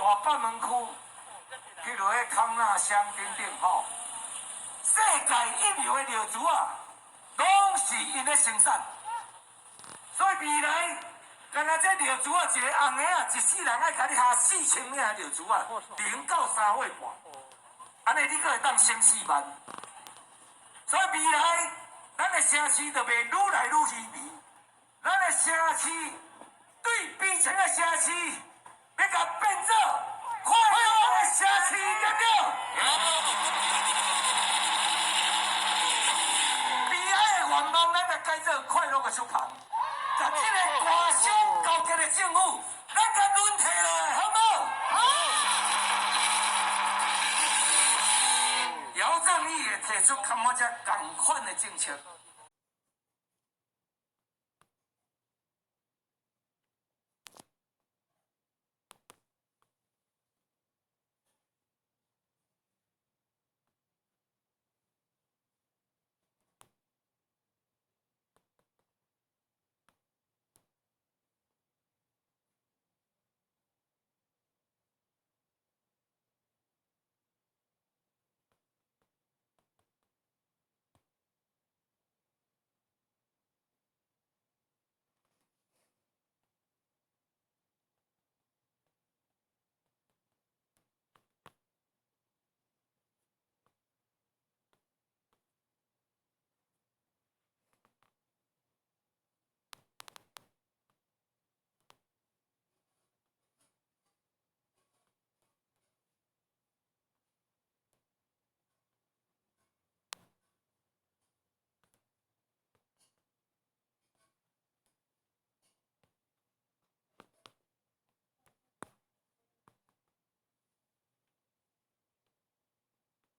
大北门区，譬如迄康纳乡等等吼，世界一流的尿珠啊，拢是因咧生产。所以未来，干那这尿珠啊，一个红的啊，一世人爱甲你下4000领的尿珠啊，0到3岁半，安尼你阁会当生4万。所以未来，咱的城市就会愈来愈稀微，咱的城市对比前的城市，要甲变做快乐的城市，对不对？悲哀的愿望，咱来改做快乐的出口。把这个大小高级的政府，咱甲轮替落来，好不好？好。姚正义也提出看我这共款的政策。